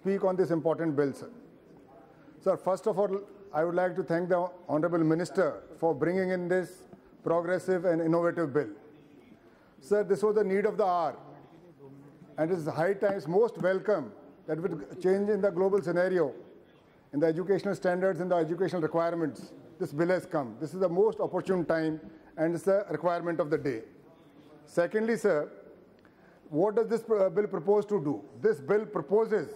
speak on this important bill, sir. Sir, first of all, I would like to thank the Honorable Minister for bringing in this progressive and innovative bill. Sir, this was the need of the hour, and it is high time, it's most welcome that with change in the global scenario, in the educational standards and the educational requirements, this bill has come. This is the most opportune time, and it's the requirement of the day. Secondly, sir, what does this bill propose to do? This bill proposes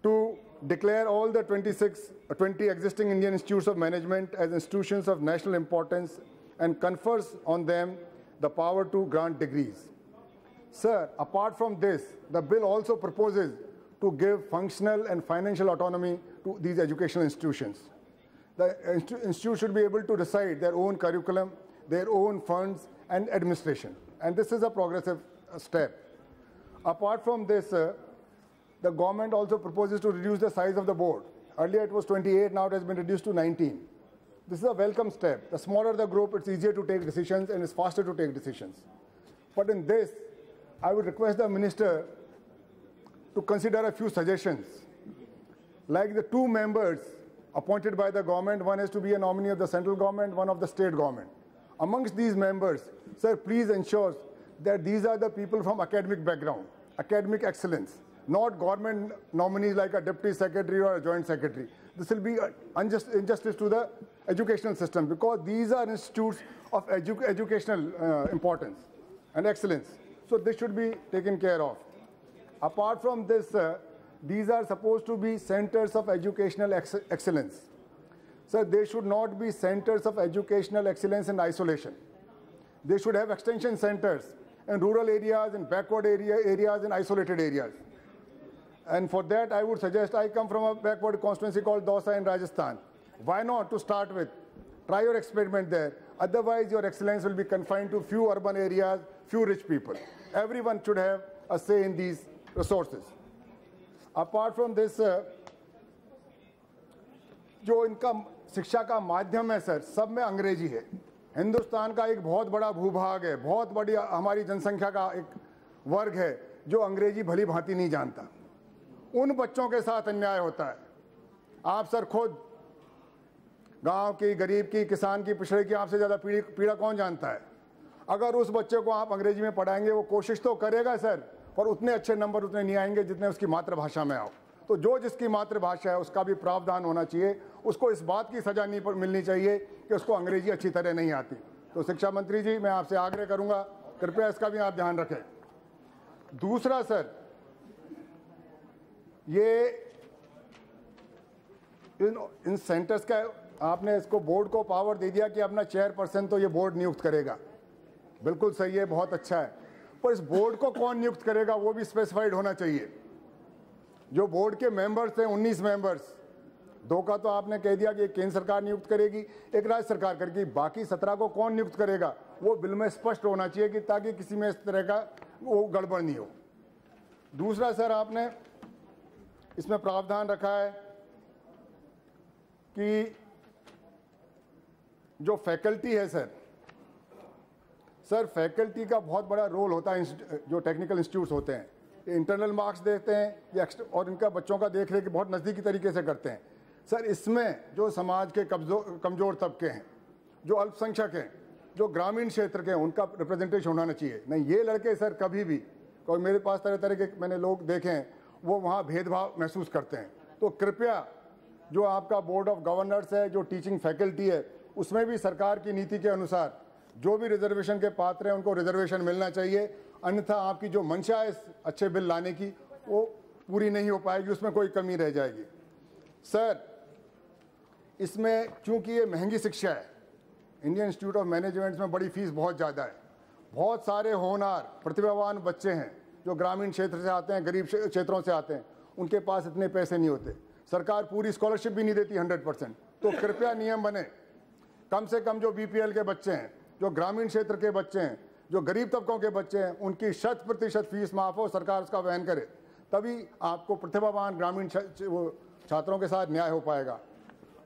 to declare all the 20 existing Indian institutes of management as institutions of national importance and confers on them the power to grant degrees. Sir, apart from this, the bill also proposes to give functional and financial autonomy to these educational institutions. The institute should be able to decide their own curriculum, their own funds and administration. And this is a progressive step. Apart from this, the government also proposes to reduce the size of the board. Earlier it was 28, now it has been reduced to 19. This is a welcome step. The smaller the group, it's easier to take decisions and it's faster to take decisions. But in this, I would request the minister to consider a few suggestions. Like the 2 members appointed by the government, one has to be a nominee of the central government, one of the state government. Amongst these members, sir, please ensure that these are the people from academic background, academic excellence, not government nominees like a deputy secretary or a joint secretary. This will be injustice to the educational system, because these are institutes of educational importance and excellence. So this should be taken care of. Apart from this, these are supposed to be centers of educational excellence. So they should not be centers of educational excellence in isolation. They should have extension centers in rural areas, in backward areas, in isolated areas. And for that, I would suggest, I come from a backward constituency called Dausa in Rajasthan. Why not to start with? Try your experiment there. Otherwise, your excellence will be confined to few urban areas, few rich people. Everyone should have a say in these resources. Apart from this, जो इनका शिक्षा का माध्यम है sir, सब में अंग्रेजी है. हिंदुस्तान का एक बहुत बड़ा भूभाग है, बहुत बड़ी हमारी जनसंख्या का एक वर्ग है जो अंग्रेजी भली भांति नहीं जानता. उन बच्चों के साथ अन्याय होता है. आप सर खुद गांव की, गरीब की, किसान की, पिछड़े की आपसे ज़्यादा पीड़ा कौन जानता है. अगर उस बच्चे को आप अंग्रेजी में पढ़ाएंगे, वो कोशिश तो करेगा सर, पर उतने अच्छे नंबर उतने नहीं आएंगे जितने उसकी मातृभाषा में आओ. तो जो जिसकी मातृभाषा है उसका भी प्रावधान होना चाहिए. उसको इस बात की सजा नहीं मिलनी चाहिए कि उसको अंग्रेजी अच्छी तरह नहीं आती. तो शिक्षा मंत्री जी, मैं आपसे आग्रह करूंगा, कृपया इसका भी आप ध्यान रखें. दूसरा सर, ये इन सेंटर्स का आपने इसको बोर्ड को पावर दे दिया कि अपना चेयरपर्सन तो ये बोर्ड नियुक्त करेगा. बिल्कुल सही है, बहुत अच्छा है. पर इस बोर्ड को कौन नियुक्त करेगा वो भी स्पेसिफाइड होना चाहिए. जो बोर्ड के मेंबर्स हैं 19 मेंबर्स, 2 का तो आपने कह दिया कि केंद्र सरकार नियुक्त करेगी, एक राज्य सरकार करेगी. बाकी 17 को कौन नियुक्त करेगा वो बिल में स्पष्ट होना चाहिए कि ताकि किसी में इस तरह का वो गड़बड़ नहीं हो. दूसरा सर, आपने इसमें प्रावधान रखा है कि जो फैकल्टी है सर फैकल्टी का बहुत बड़ा रोल होता है. जो टेक्निकल इंस्टीट्यूट्स होते हैं, इंटरनल मार्क्स देते हैं या और इनका बच्चों का देख रेख बहुत नज़दीकी तरीके से करते हैं. सर, इसमें जो समाज के कमज़ोर तबके हैं, जो अल्पसंख्यक हैं, जो ग्रामीण क्षेत्र के हैं, उनका रिप्रेजेंटेशन होना चाहिए. नहीं, ये लड़के सर कभी भी, और मेरे पास तरह तरह के मैंने लोग देखे हैं, वो वहाँ भेदभाव महसूस करते हैं. तो कृपया जो आपका बोर्ड ऑफ गवर्नर्स है, जो टीचिंग फैकल्टी है, उसमें भी सरकार की नीति के अनुसार जो भी रिजर्वेशन के पात्र हैं उनको रिजर्वेशन मिलना चाहिए. अन्यथा आपकी जो मंशा है इस अच्छे बिल लाने की, वो पूरी नहीं हो पाएगी, उसमें कोई कमी रह जाएगी. सर, इसमें चूंकि ये महंगी शिक्षा है, इंडियन इंस्टीट्यूट ऑफ मैनेजमेंट में बड़ी फीस बहुत ज़्यादा है. बहुत सारे होनहार प्रतिभावान बच्चे हैं जो ग्रामीण क्षेत्र से आते हैं, गरीब क्षेत्रों से आते हैं, उनके पास इतने पैसे नहीं होते. सरकार पूरी स्कॉलरशिप भी नहीं देती 100%. तो कृपया नियम बने, कम से कम जो BPL के बच्चे हैं, जो ग्रामीण क्षेत्र के बच्चे हैं, जो गरीब तबकों के बच्चे हैं, उनकी 100% फीस माफ़ हो, सरकार उसका वहन करे. तभी आपको प्रतिभावान ग्रामीण छात्रों के साथ न्याय हो पाएगा.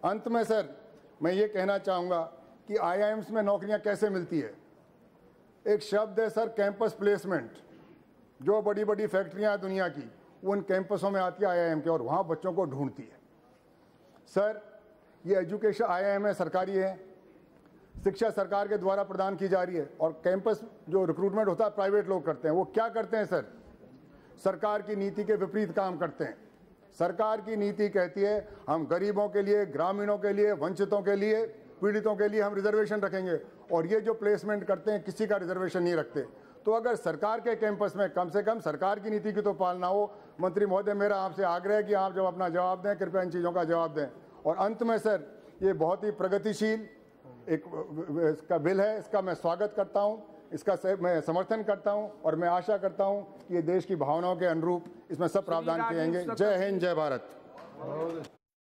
अंत में सर, मैं ये कहना चाहूँगा कि IIMs में नौकरियाँ कैसे मिलती है. एक शब्द है सर, कैंपस प्लेसमेंट. जो बड़ी बड़ी फैक्ट्रियाँ हैं दुनिया की, वो इन कैंपसों में आती है IIM के और वहाँ बच्चों को ढूंढती है। सर, ये एजुकेशन IIM है, सरकारी है, शिक्षा सरकार के द्वारा प्रदान की जा रही है, और कैंपस जो रिक्रूटमेंट होता है प्राइवेट लोग करते हैं। वो क्या करते हैं सर? सरकार की नीति के विपरीत काम करते हैं। सरकार की नीति कहती है हम गरीबों के लिए, ग्रामीणों के लिए, वंचितों के लिए, पीड़ितों के लिए हम रिजर्वेशन रखेंगे, और ये जो प्लेसमेंट करते हैं किसी का रिजर्वेशन नहीं रखते। तो अगर सरकार के कैंपस में कम से कम सरकार की नीति की तो पालना हो। मंत्री महोदय, मेरा आपसे आग्रह है कि आप जब अपना जवाब दें, कृपया इन चीज़ों का जवाब दें। और अंत में सर, ये बहुत ही प्रगतिशील एक इसका बिल है, इसका मैं स्वागत करता हूँ, इसका मैं समर्थन करता हूँ, और मैं आशा करता हूँ कि ये देश की भावनाओं के अनुरूप इसमें सब प्रावधान किए जाएंगे। जय हिंद, जय भारत।